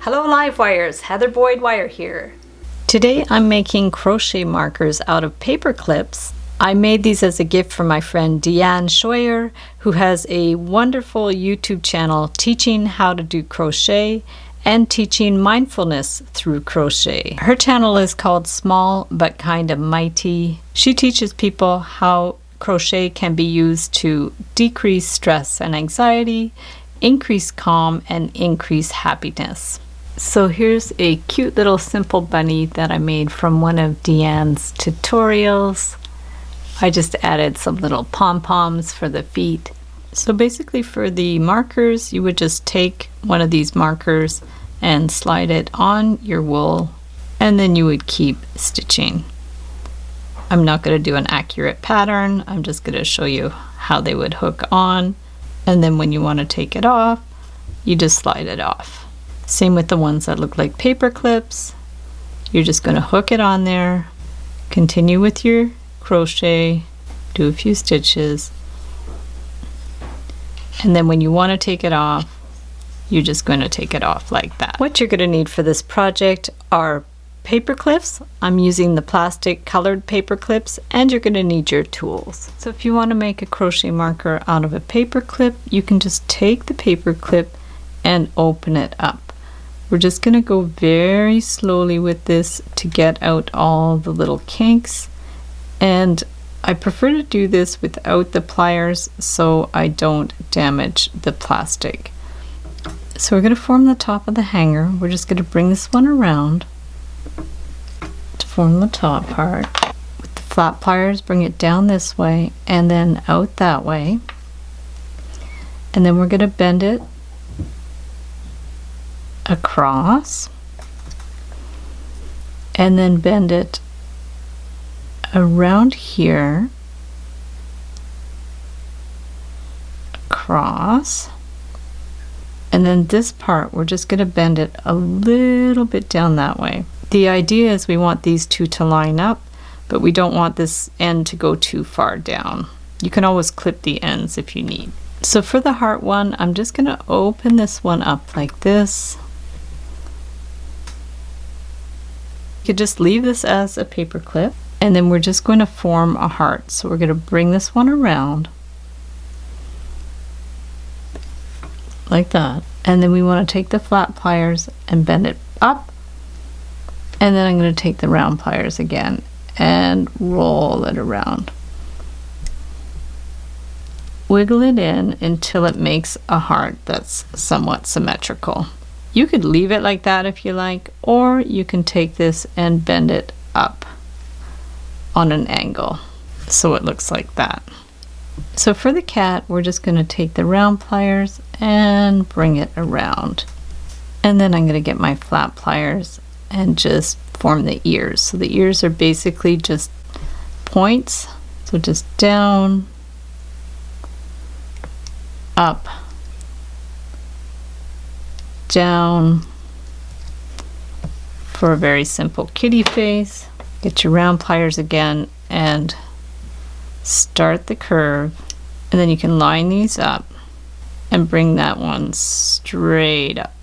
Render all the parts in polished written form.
Hello Live Wires, Heather Boyd Wire here. Today I'm making crochet markers out of paper clips. I made these as a gift from my friend Deanne Scheuer, who has a wonderful YouTube channel teaching how to do crochet and teaching mindfulness through crochet. Her channel is called Small But Kinda Mighty. She teaches people how crochet can be used to decrease stress and anxiety, increase calm, and increase happiness. So here's a cute little simple bunny that I made from one of Deanne's tutorials. I just added some little pom-poms for the feet. So basically for the markers, you would just take one of these markers and slide it on your wool, and then you would keep stitching. I'm not going to do an accurate pattern. I'm just going to show you how they would hook on, and then when you want to take it off, you just slide it off. Same with the ones that look like paper clips. You're just going to hook it on there, continue with your crochet, do a few stitches, and then when you want to take it off, you're just going to take it off like that. What you're going to need for this project are paper clips. I'm using the plastic colored paper clips, and you're going to need your tools. So if you want to make a crochet marker out of a paper clip, you can just take the paper clip and open it up. We're just going to go very slowly with this to get out all the little kinks, and I prefer to do this without the pliers so I don't damage the plastic. So we're going to form the top of the hanger. We're just going to bring this one around to form the top part. With the flat pliers, bring it down this way and then out that way, and then we're going to bend it across and then bend it around here, across, and then this part we're just going to bend it a little bit down that way. The idea is we want these two to line up, but we don't want this end to go too far down. You can always clip the ends if you need. So for the heart one, I'm just going to open this one up like this. You could just leave this as a paper clip, and then we're just going to form a heart. So we're going to bring this one around like that, and then we want to take the flat pliers and bend it up, and then I'm going to take the round pliers again and roll it around. Wiggle it in until it makes a heart that's somewhat symmetrical. You could leave it like that if you like, or you can take this and bend it up on an angle so it looks like that. So for the cat, we're just going to take the round pliers and bring it around, and then I'm going to get my flat pliers and just form the ears. So the ears are basically just points, so just down, up, down, for a very simple kitty face. Get your round pliers again and start the curve, and then you can line these up and bring that one straight up,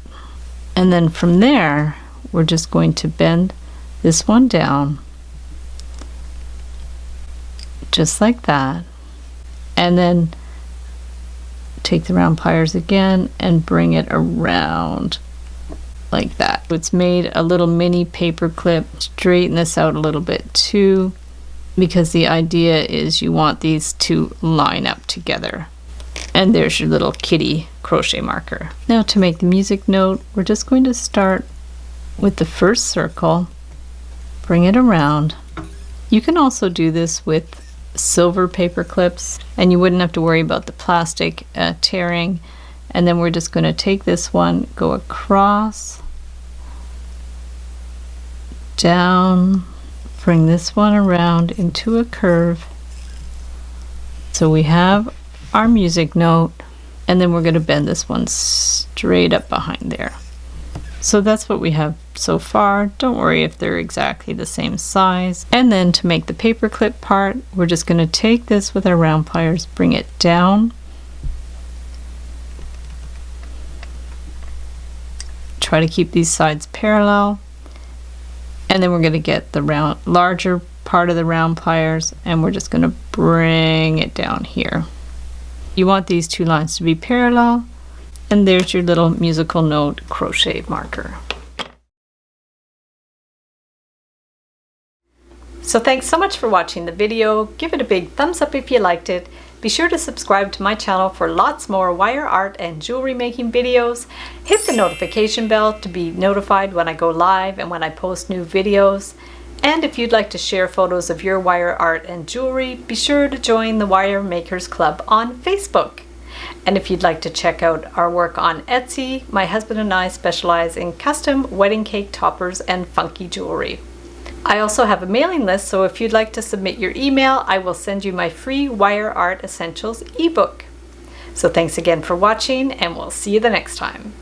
and then from there we're just going to bend this one down just like that, and then take the round pliers again and bring it around like that. It's made a little mini paper clip. Straighten this out a little bit too, because the idea is you want these to line up together. And there's your little kitty crochet marker. Now to make the music note, we're just going to start with the first circle, bring it around. You can also do this with silver paper clips, and you wouldn't have to worry about the plastic tearing. And then we're just going to take this one, go across, down, bring this one around into a curve. So we have our music note, and then we're going to bend this one straight up behind there. So that's what we have so far. Don't worry if they're exactly the same size. And then to make the paper clip part, we're just going to take this with our round pliers, bring it down, Try to keep these sides parallel. And then we're going to get the larger part of the round pliers, and we're just going to bring it down here. You want these two lines to be parallel, and there's your little musical note crochet marker. So thanks so much for watching the video. Give it a big thumbs up if you liked it. Be sure to subscribe to my channel for lots more wire art and jewelry making videos. Hit the notification bell to be notified when I go live and when I post new videos. And if you'd like to share photos of your wire art and jewelry, be sure to join the Wire Makers Club on Facebook. And if you'd like to check out our work on Etsy, my husband and I specialize in custom wedding cake toppers and funky jewelry. I also have a mailing list, so if you'd like to submit your email, I will send you my free Wire Art Essentials ebook. So thanks again for watching, and we'll see you the next time.